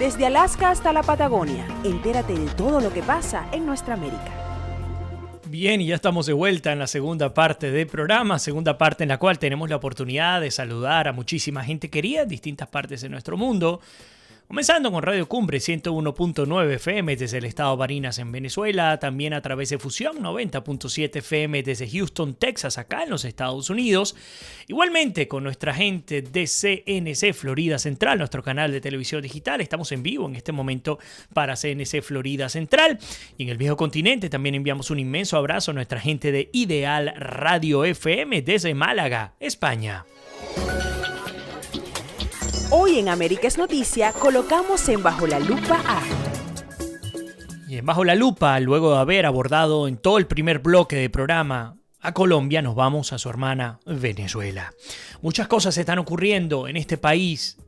Desde Alaska hasta la Patagonia, entérate de todo lo que pasa en nuestra América. Bien, y ya estamos de vuelta en la segunda parte del programa, segunda parte en la cual tenemos la oportunidad de saludar a muchísima gente querida en distintas partes de nuestro mundo. Comenzando con Radio Cumbre 101.9 FM desde el estado Barinas en Venezuela, también a través de Fusión 90.7 FM desde Houston, Texas, acá en los Estados Unidos. Igualmente con nuestra gente de CNC Florida Central, nuestro canal de televisión digital. Estamos en vivo en este momento para CNC Florida Central. Y en el viejo continente también enviamos un inmenso abrazo a nuestra gente de Ideal Radio FM desde Málaga, España. Hoy en América es Noticia colocamos en Bajo la Lupa a... Y en Bajo la Lupa, luego de haber abordado en todo el primer bloque de programa a Colombia, nos vamos a su hermana Venezuela. Muchas cosas están ocurriendo en este país.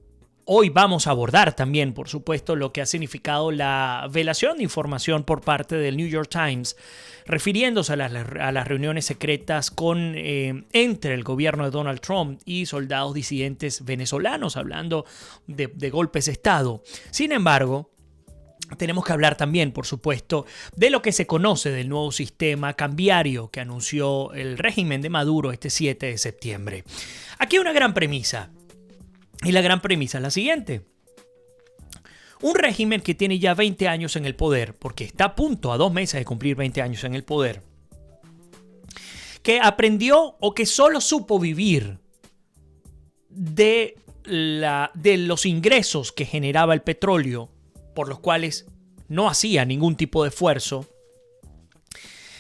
Hoy vamos a abordar también, por supuesto, lo que ha significado la velación de información por parte del New York Times, refiriéndose a las reuniones secretas entre el gobierno de Donald Trump y soldados disidentes venezolanos, hablando de golpes de Estado. Sin embargo, tenemos que hablar también, por supuesto, de lo que se conoce del nuevo sistema cambiario que anunció el régimen de Maduro este 7 de septiembre. Aquí hay una gran premisa. Y la gran premisa es la siguiente. Un régimen que tiene ya 20 años en el poder, porque está a punto, a 2 meses de cumplir 20 años en el poder, que aprendió o que solo supo vivir de los ingresos que generaba el petróleo, por los cuales no hacía ningún tipo de esfuerzo,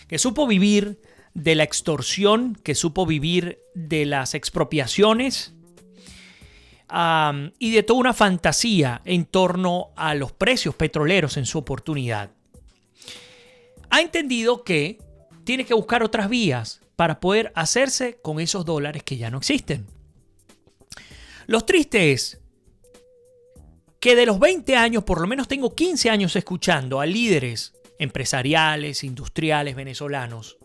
que supo vivir de la extorsión, que supo vivir de las expropiaciones, y de toda una fantasía en torno a los precios petroleros en su oportunidad. Ha entendido que tiene que buscar otras vías para poder hacerse con esos dólares que ya no existen. Lo triste es que de los 20 años, por lo menos tengo 15 años escuchando a líderes empresariales, industriales venezolanos,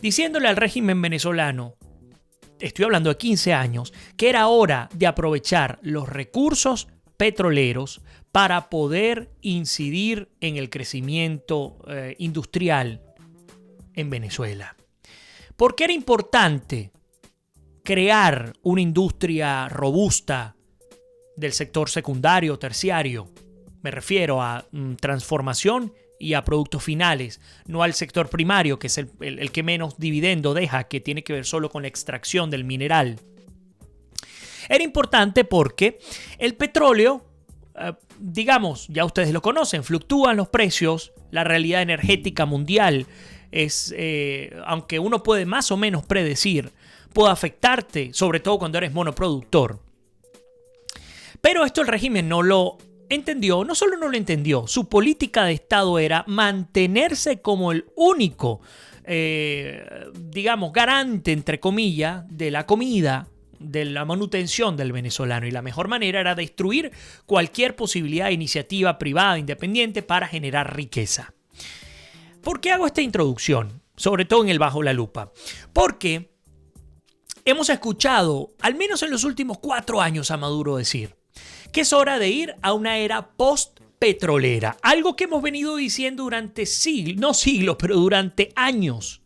diciéndole al régimen venezolano, estoy hablando de 15 años, que era hora de aprovechar los recursos petroleros para poder incidir en el crecimiento industrial en Venezuela. Porque era importante crear una industria robusta del sector secundario, terciario. Me refiero a transformación y a productos finales, no al sector primario, que es el que menos dividendo deja, que tiene que ver solo con la extracción del mineral. Era importante porque el petróleo, digamos, ya ustedes lo conocen, fluctúan los precios, la realidad energética mundial es, aunque uno puede más o menos predecir, puede afectarte, sobre todo cuando eres monoproductor. Pero esto el régimen no lo entendió, no solo no lo entendió, su política de Estado era mantenerse como el único, digamos, garante, entre comillas, de la comida, de la manutención del venezolano. Y la mejor manera era destruir cualquier posibilidad de iniciativa privada independiente para generar riqueza. ¿Por qué hago esta introducción? Sobre todo en el Bajo la Lupa. Porque hemos escuchado, al menos en los últimos 4 años, a Maduro decir que es hora de ir a una era post-petrolera. Algo que hemos venido diciendo durante siglos, no siglos, pero durante años.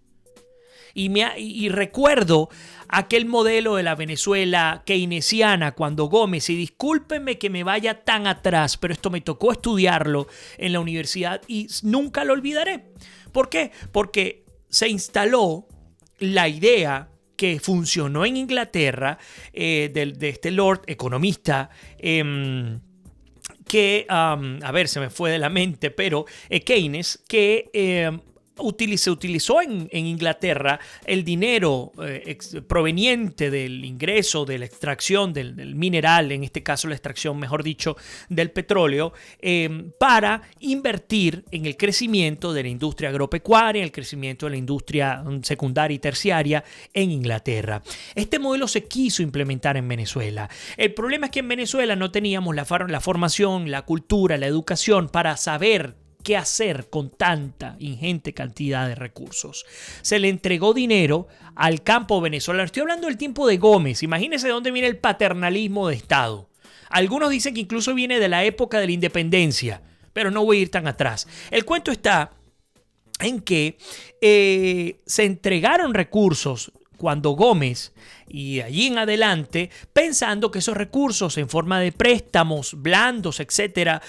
Y recuerdo aquel modelo de la Venezuela keynesiana cuando Gómez, y discúlpenme que me vaya tan atrás, pero esto me tocó estudiarlo en la universidad y nunca lo olvidaré. ¿Por qué? Porque se instaló la idea que funcionó en Inglaterra, de este Lord economista, que, a ver, se me fue de la mente, pero Keynes, que se utilizó en Inglaterra el dinero proveniente del ingreso de la extracción del mineral, en este caso la extracción, mejor dicho, del petróleo, para invertir en el crecimiento de la industria agropecuaria, el crecimiento de la industria secundaria y terciaria en Inglaterra. Este modelo se quiso implementar en Venezuela. El problema es que en Venezuela no teníamos la formación, la cultura, la educación para saber qué hacer con tanta ingente cantidad de recursos. Se le entregó dinero al campo venezolano. Estoy hablando del tiempo de Gómez. Imagínense de dónde viene el paternalismo de Estado. Algunos dicen que incluso viene de la época de la independencia, pero no voy a ir tan atrás. El cuento está en que se entregaron recursos cuando Gómez y de allí en adelante, pensando que esos recursos en forma de préstamos blandos, etcétera,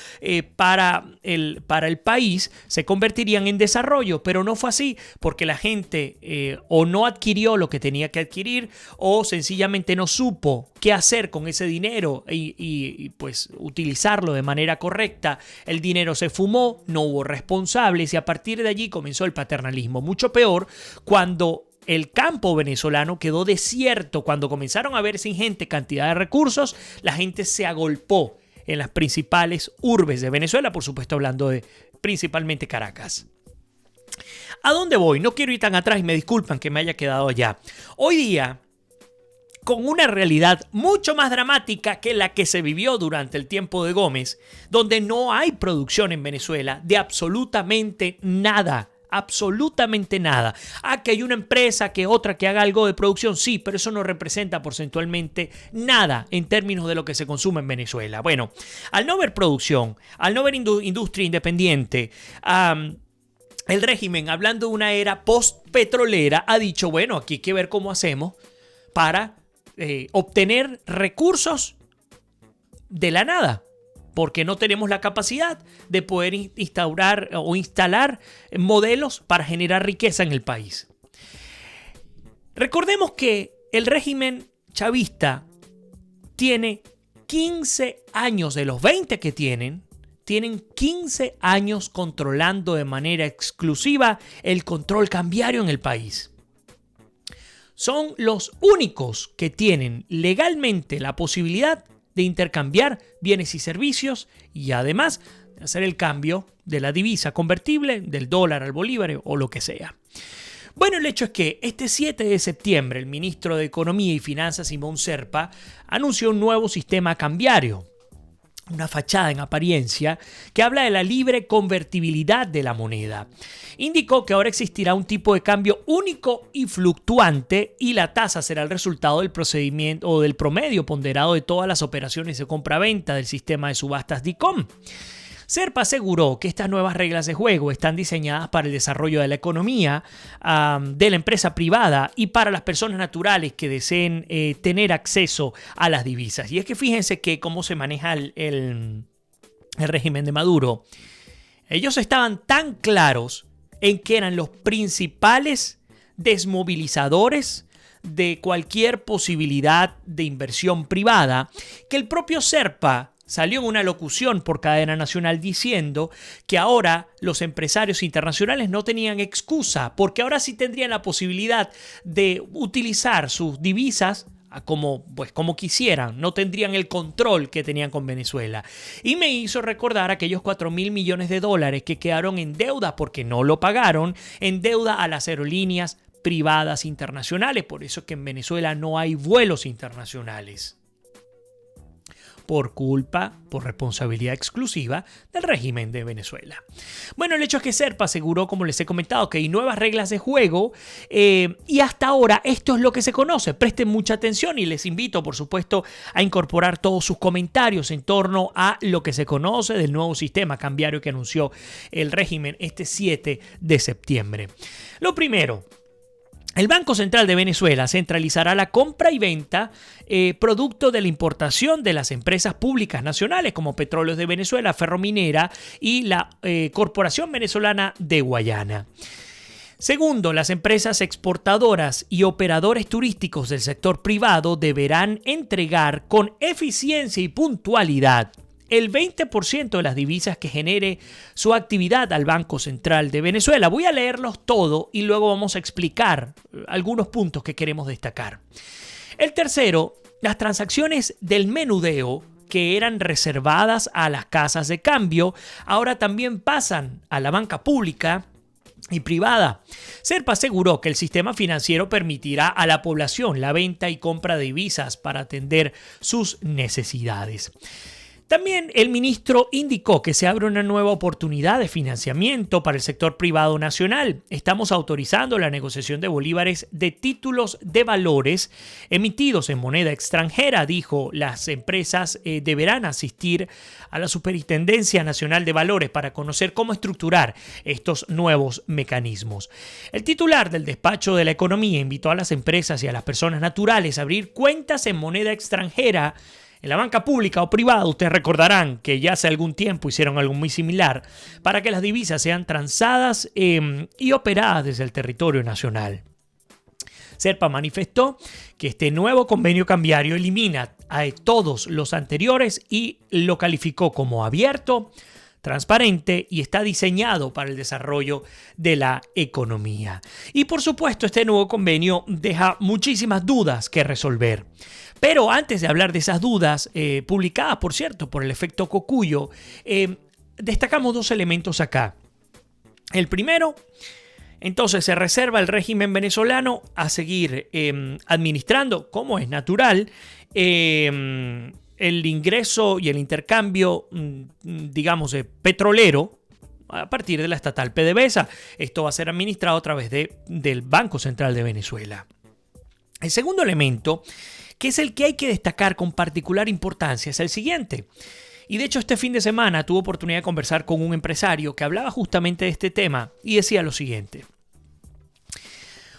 para el país se convertirían en desarrollo, pero no fue así porque la gente o no adquirió lo que tenía que adquirir o sencillamente no supo qué hacer con ese dinero y pues utilizarlo de manera correcta. El dinero se fumó, no hubo responsables y a partir de allí comenzó el paternalismo. Mucho peor cuando el campo venezolano quedó desierto. Cuando comenzaron a verse ingente cantidad de recursos, la gente se agolpó en las principales urbes de Venezuela, por supuesto hablando de principalmente Caracas. ¿A dónde voy? No quiero ir tan atrás y me disculpan que me haya quedado allá. Hoy día, con una realidad mucho más dramática que la que se vivió durante el tiempo de Gómez, donde no hay producción en Venezuela de absolutamente nada. Absolutamente nada. Que hay una empresa, que otra que haga algo de producción, sí, pero eso no representa porcentualmente nada en términos de lo que se consume en Venezuela. Bueno, al no haber producción, al no haber industria independiente, el régimen, hablando de una era post-petrolera, ha dicho, bueno, aquí hay que ver cómo hacemos para obtener recursos de la nada. Porque no tenemos la capacidad de poder instaurar o instalar modelos para generar riqueza en el país. Recordemos que el régimen chavista tiene 15 años, de los 20 que tienen 15 años controlando de manera exclusiva el control cambiario en el país. Son los únicos que tienen legalmente la posibilidad de intercambiar bienes y servicios y además de hacer el cambio de la divisa convertible, del dólar al bolívar o lo que sea. Bueno, el hecho es que este 7 de septiembre el ministro de Economía y Finanzas, Simón Serpa, anunció un nuevo sistema cambiario. Una fachada en apariencia que habla de la libre convertibilidad de la moneda. Indicó que ahora existirá un tipo de cambio único y fluctuante y la tasa será el resultado del procedimiento o del promedio ponderado de todas las operaciones de compra-venta del sistema de subastas DICOM. Serpa aseguró que estas nuevas reglas de juego están diseñadas para el desarrollo de la economía, de la empresa privada y para las personas naturales que deseen tener acceso a las divisas. Y es que fíjense que cómo se maneja el régimen de Maduro. Ellos estaban tan claros en que eran los principales desmovilizadores de cualquier posibilidad de inversión privada, que el propio Serpa salió en una locución por cadena nacional diciendo que ahora los empresarios internacionales no tenían excusa, porque ahora sí tendrían la posibilidad de utilizar sus divisas como quisieran, no tendrían el control que tenían con Venezuela. Y me hizo recordar aquellos $4.000 millones que quedaron en deuda porque no lo pagaron, en deuda a las aerolíneas privadas internacionales. Por eso es que en Venezuela no hay vuelos internacionales. Por responsabilidad exclusiva del régimen de Venezuela. Bueno, el hecho es que Serpa aseguró, como les he comentado, que hay nuevas reglas de juego y hasta ahora esto es lo que se conoce. Presten mucha atención y les invito, por supuesto, a incorporar todos sus comentarios en torno a lo que se conoce del nuevo sistema cambiario que anunció el régimen este 7 de septiembre. Lo primero, el Banco Central de Venezuela centralizará la compra y venta producto de la importación de las empresas públicas nacionales como Petróleos de Venezuela, Ferrominera y la Corporación Venezolana de Guayana. Segundo, las empresas exportadoras y operadores turísticos del sector privado deberán entregar con eficiencia y puntualidad el 20% de las divisas que genere su actividad al Banco Central de Venezuela. Voy a leerlos todos y luego vamos a explicar algunos puntos que queremos destacar. El tercero, las transacciones del menudeo que eran reservadas a las casas de cambio, ahora también pasan a la banca pública y privada. Serpa aseguró que el sistema financiero permitirá a la población la venta y compra de divisas para atender sus necesidades. También el ministro indicó que se abre una nueva oportunidad de financiamiento para el sector privado nacional. Estamos autorizando la negociación de bolívares de títulos de valores emitidos en moneda extranjera, dijo. Las empresas deberán asistir a la Superintendencia Nacional de Valores para conocer cómo estructurar estos nuevos mecanismos. El titular del despacho de la economía invitó a las empresas y a las personas naturales a abrir cuentas en moneda extranjera en la banca pública o privada. Ustedes recordarán que ya hace algún tiempo hicieron algo muy similar para que las divisas sean transadas y operadas desde el territorio nacional. Serpa manifestó que este nuevo convenio cambiario elimina a todos los anteriores y lo calificó como abierto, transparente y está diseñado para el desarrollo de la economía. Y por supuesto, este nuevo convenio deja muchísimas dudas que resolver. Pero antes de hablar de esas dudas, publicadas, por cierto, por el efecto Cocuyo, destacamos dos elementos acá. El primero, entonces se reserva el régimen venezolano a seguir administrando, como es natural, el ingreso y el intercambio, digamos, petrolero a partir de la estatal PDVSA. Esto va a ser administrado a través del Banco Central de Venezuela. El segundo elemento, que es el que hay que destacar con particular importancia, es el siguiente. Y de hecho este fin de semana tuve oportunidad de conversar con un empresario que hablaba justamente de este tema y decía lo siguiente.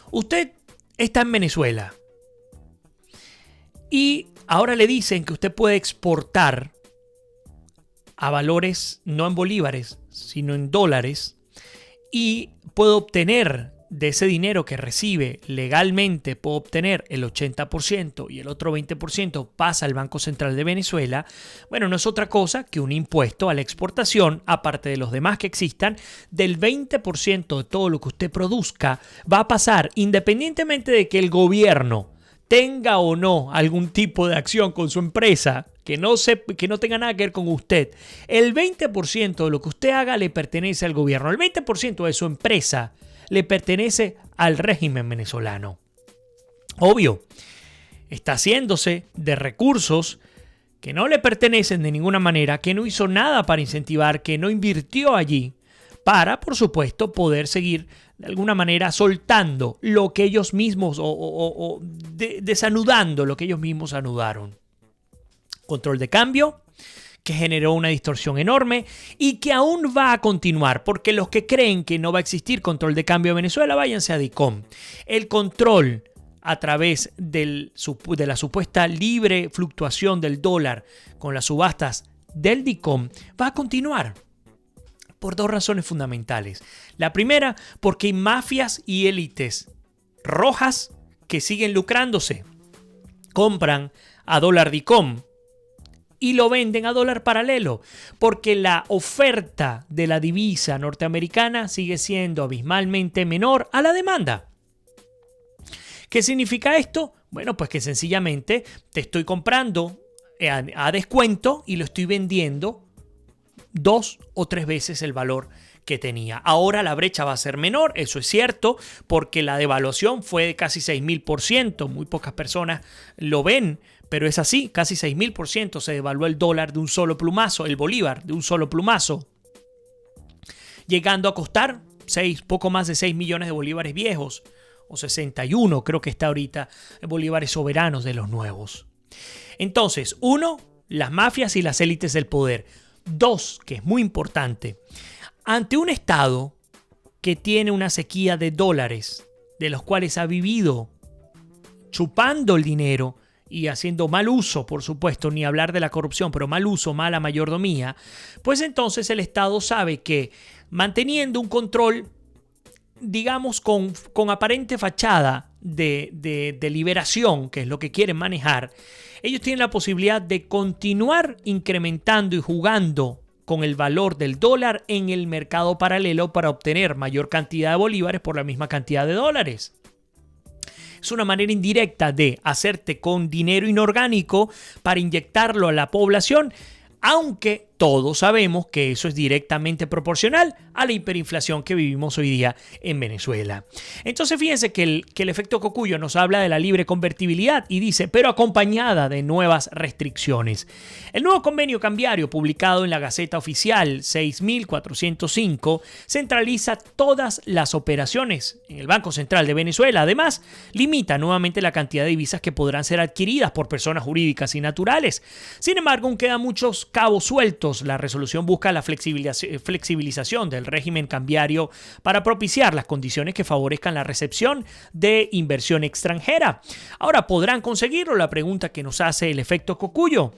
Usted está en Venezuela y ahora le dicen que usted puede exportar a valores no en bolívares, sino en dólares, y puede obtener de ese dinero que recibe legalmente, puede obtener el 80% y el otro 20% pasa al Banco Central de Venezuela. Bueno, no es otra cosa que un impuesto a la exportación, aparte de los demás que existan, del 20% de todo lo que usted produzca va a pasar, independientemente de que el gobierno tenga o no algún tipo de acción con su empresa, que no tenga nada que ver con usted. El 20% de lo que usted haga le pertenece al gobierno. El 20% de su empresa le pertenece al régimen venezolano. Obvio, está haciéndose de recursos que no le pertenecen de ninguna manera, que no hizo nada para incentivar, que no invirtió allí, para, por supuesto, poder seguir de alguna manera soltando lo que ellos mismos o desanudando lo que ellos mismos anudaron. Control de cambio, que generó una distorsión enorme y que aún va a continuar, porque los que creen que no va a existir control de cambio en Venezuela, váyanse a DICOM. El control a través de la supuesta libre fluctuación del dólar con las subastas del DICOM va a continuar por dos razones fundamentales. La primera, porque hay mafias y élites rojas que siguen lucrándose. Compran a dólar DICOM y lo venden a dólar paralelo, porque la oferta de la divisa norteamericana sigue siendo abismalmente menor a la demanda. ¿Qué significa esto? Bueno, pues que sencillamente te estoy comprando a descuento y lo estoy vendiendo 2 o 3 veces el valor que tenía. Ahora la brecha va a ser menor, eso es cierto, porque la devaluación fue de casi 6.000%. Muy pocas personas lo ven, pero es así, casi 6.000% se devaluó el dólar de un solo plumazo, el bolívar de un solo plumazo, llegando a costar poco más de 6 millones de bolívares viejos, o 61 creo que está ahorita, bolívares soberanos de los nuevos. Entonces, 1, las mafias y las élites del poder. 2, que es muy importante, ante un Estado que tiene una sequía de dólares, de los cuales ha vivido chupando el dinero y haciendo mal uso, por supuesto, ni hablar de la corrupción, pero mal uso, mala mayordomía, pues entonces el Estado sabe que manteniendo un control, digamos, con aparente fachada de liberación, que es lo que quieren manejar, ellos tienen la posibilidad de continuar incrementando y jugando con el valor del dólar en el mercado paralelo para obtener mayor cantidad de bolívares por la misma cantidad de dólares. Es una manera indirecta de hacerte con dinero inorgánico para inyectarlo a la población, aunque todos sabemos que eso es directamente proporcional a la hiperinflación que vivimos hoy día en Venezuela. Entonces fíjense que el efecto Cocuyo nos habla de la libre convertibilidad y dice, pero acompañada de nuevas restricciones. El nuevo convenio cambiario publicado en la Gaceta Oficial 6405 centraliza todas las operaciones en el Banco Central de Venezuela. Además, limita nuevamente la cantidad de divisas que podrán ser adquiridas por personas jurídicas y naturales. Sin embargo, aún quedan muchos cabos sueltos. La resolución busca la flexibilización del régimen cambiario para propiciar las condiciones que favorezcan la recepción de inversión extranjera. Ahora, ¿podrán conseguirlo? La pregunta que nos hace el efecto Cocuyo.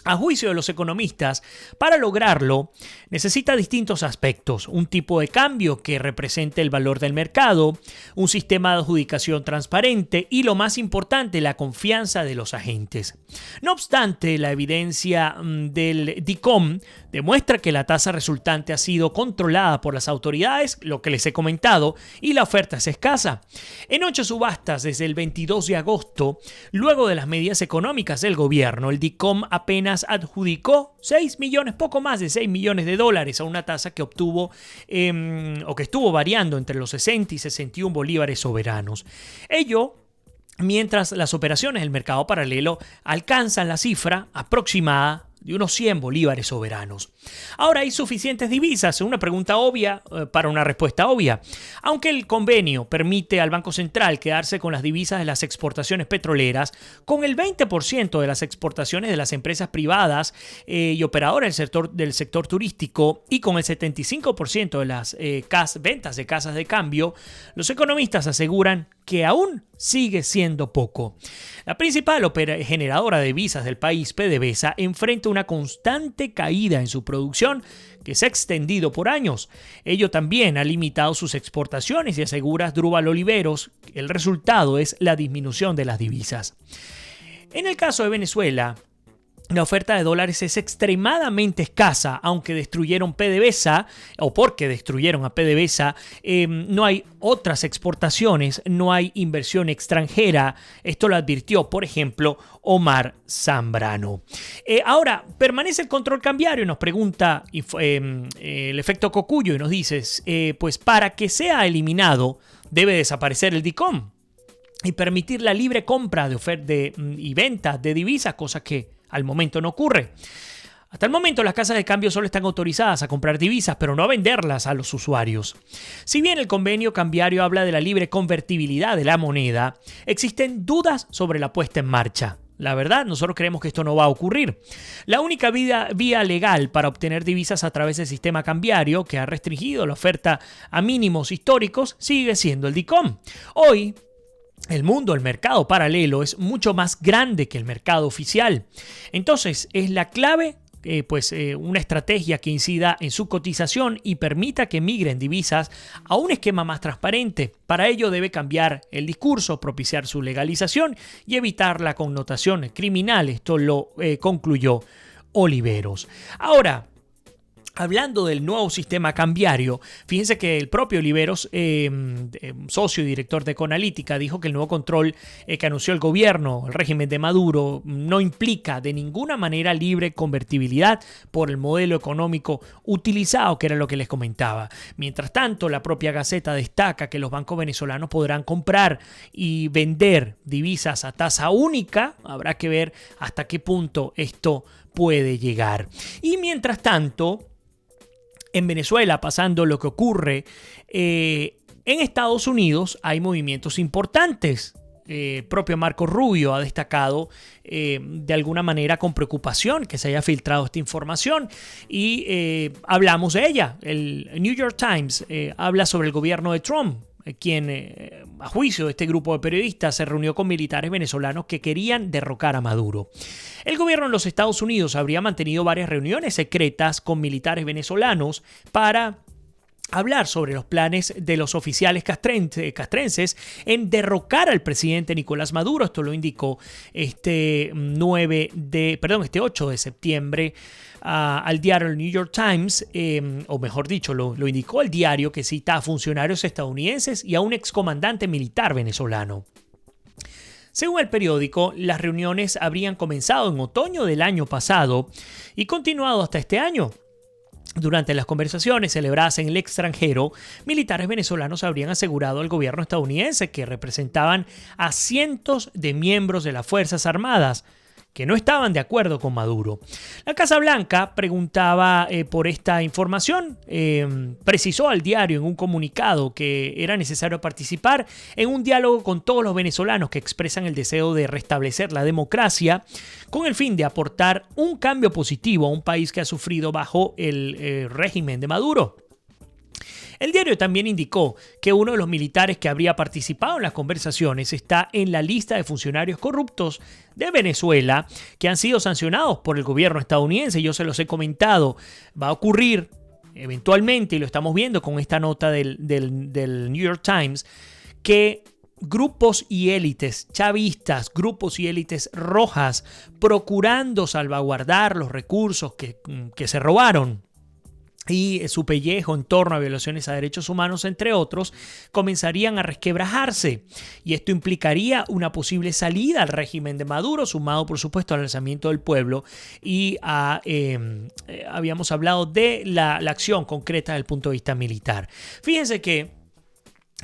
A juicio de los economistas, para lograrlo necesita distintos aspectos: un tipo de cambio que represente el valor del mercado, un sistema de adjudicación transparente y, lo más importante, la confianza de los agentes. No obstante, la evidencia del DICOM demuestra que la tasa resultante ha sido controlada por las autoridades, lo que les he comentado, y la oferta es escasa. En 8 subastas desde el 22 de agosto, luego de las medidas económicas del gobierno, el DICOM apenas adjudicó 6 millones, poco más de 6 millones de dólares a una tasa que obtuvo o que estuvo variando entre los 60 y 61 bolívares soberanos. Ello mientras las operaciones del mercado paralelo alcanzan la cifra aproximada de unos 100 bolívares soberanos. Ahora, ¿hay suficientes divisas? Una pregunta obvia para una respuesta obvia. Aunque el convenio permite al Banco Central quedarse con las divisas de las exportaciones petroleras, con el 20% de las exportaciones de las empresas privadas y operadoras del sector turístico y con el 75% de las ventas de casas de cambio, los economistas aseguran que aún sigue siendo poco. La principal generadora de divisas del país, PDVSA, enfrenta una constante caída en su producción que se ha extendido por años. Ello también ha limitado sus exportaciones y asegura Asdrúbal Oliveros que el resultado es la disminución de las divisas. En el caso de Venezuela, la oferta de dólares es extremadamente escasa, aunque destruyeron PDVSA, o porque destruyeron a PDVSA, no hay otras exportaciones, no hay inversión extranjera. Esto lo advirtió, por ejemplo, Omar Zambrano. Ahora, ¿permanece el control cambiario? Nos pregunta el efecto Cocuyo y nos dice, pues para que sea eliminado debe desaparecer el DICOM y permitir la libre compra y venta de divisas, cosa que al momento no ocurre. Hasta el momento las casas de cambio solo están autorizadas a comprar divisas, pero no a venderlas a los usuarios. Si bien el convenio cambiario habla de la libre convertibilidad de la moneda, existen dudas sobre la puesta en marcha. La verdad, nosotros creemos que esto no va a ocurrir. La única vía legal para obtener divisas a través del sistema cambiario, que ha restringido la oferta a mínimos históricos, sigue siendo el DICOM. Hoy, el mercado paralelo es mucho más grande que el mercado oficial. Entonces, es la clave, una estrategia que incida en su cotización y permita que migren divisas a un esquema más transparente. Para ello debe cambiar el discurso, propiciar su legalización y evitar la connotación criminal. Esto lo concluyó Oliveros. Ahora, hablando del nuevo sistema cambiario, fíjense que el propio Oliveros, socio y director de Econalítica, dijo que el nuevo control que anunció el gobierno, el régimen de Maduro, no implica de ninguna manera libre convertibilidad por el modelo económico utilizado, que era lo que les comentaba. Mientras tanto, la propia Gaceta destaca que los bancos venezolanos podrán comprar y vender divisas a tasa única. Habrá que ver hasta qué punto esto puede llegar. Y mientras tanto, en Venezuela, pasando lo que ocurre en Estados Unidos, hay movimientos importantes. El propio Marco Rubio ha destacado de alguna manera con preocupación que se haya filtrado esta información y hablamos de ella. El New York Times habla sobre el gobierno de Trump, quien, a juicio de este grupo de periodistas, se reunió con militares venezolanos que querían derrocar a Maduro. El gobierno de los Estados Unidos habría mantenido varias reuniones secretas con militares venezolanos para hablar sobre los planes de los oficiales castrenses en derrocar al presidente Nicolás Maduro. Esto lo indicó este 8 de septiembre al diario New York Times, o mejor dicho, lo indicó el diario, que cita a funcionarios estadounidenses y a un excomandante militar venezolano. Según el periódico, las reuniones habrían comenzado en otoño del año pasado y continuado hasta este año. Durante las conversaciones celebradas en el extranjero, militares venezolanos habrían asegurado al gobierno estadounidense que representaban a cientos de miembros de las Fuerzas Armadas que no estaban de acuerdo con Maduro. La Casa Blanca preguntaba por esta información, precisó al diario en un comunicado que era necesario participar en un diálogo con todos los venezolanos que expresan el deseo de restablecer la democracia con el fin de aportar un cambio positivo a un país que ha sufrido bajo el régimen de Maduro. El diario también indicó que uno de los militares que habría participado en las conversaciones está en la lista de funcionarios corruptos de Venezuela que han sido sancionados por el gobierno estadounidense. Yo se los he comentado, va a ocurrir eventualmente, y lo estamos viendo con esta nota del New York Times, que grupos y élites chavistas, grupos y élites rojas, procurando salvaguardar los recursos que se robaron y su pellejo en torno a violaciones a derechos humanos, entre otros, comenzarían a resquebrajarse. Y esto implicaría una posible salida al régimen de Maduro, sumado, por supuesto, al alzamiento del pueblo. Y habíamos hablado de la acción concreta desde el punto de vista militar. Fíjense que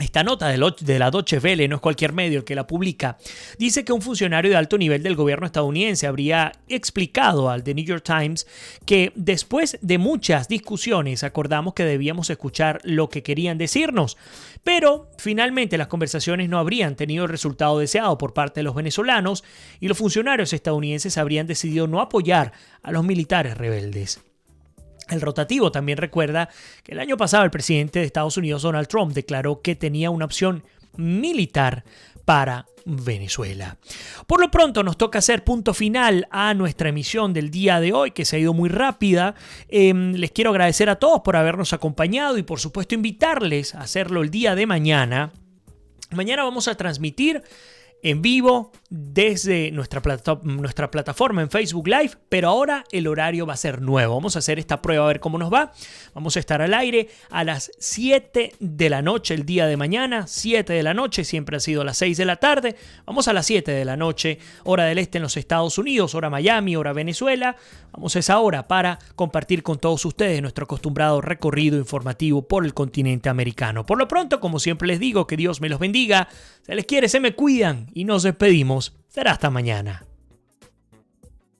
esta nota de la Deutsche Welle, no es cualquier medio el que la publica, dice que un funcionario de alto nivel del gobierno estadounidense habría explicado al The New York Times que después de muchas discusiones acordamos que debíamos escuchar lo que querían decirnos, pero finalmente las conversaciones no habrían tenido el resultado deseado por parte de los venezolanos y los funcionarios estadounidenses habrían decidido no apoyar a los militares rebeldes. El rotativo también recuerda que el año pasado el presidente de Estados Unidos, Donald Trump, declaró que tenía una opción militar para Venezuela. Por lo pronto nos toca hacer punto final a nuestra emisión del día de hoy, que se ha ido muy rápida. Les quiero agradecer a todos por habernos acompañado y por supuesto invitarles a hacerlo el día de mañana. Mañana vamos a transmitir en vivo desde nuestra plataforma en Facebook Live, pero ahora el horario va a ser nuevo. Vamos a hacer esta prueba a ver cómo nos va. Vamos a estar al aire a las 7 de la noche el día de mañana, 7 de la noche, siempre ha sido a las 6 de la tarde. Vamos a las 7 de la noche, hora del este en los Estados Unidos, hora Miami, hora Venezuela. Vamos a esa hora para compartir con todos ustedes nuestro acostumbrado recorrido informativo por el continente americano. Por lo pronto, como siempre les digo, que Dios me los bendiga, se les quiere, se me cuidan y nos despedimos. Será hasta mañana.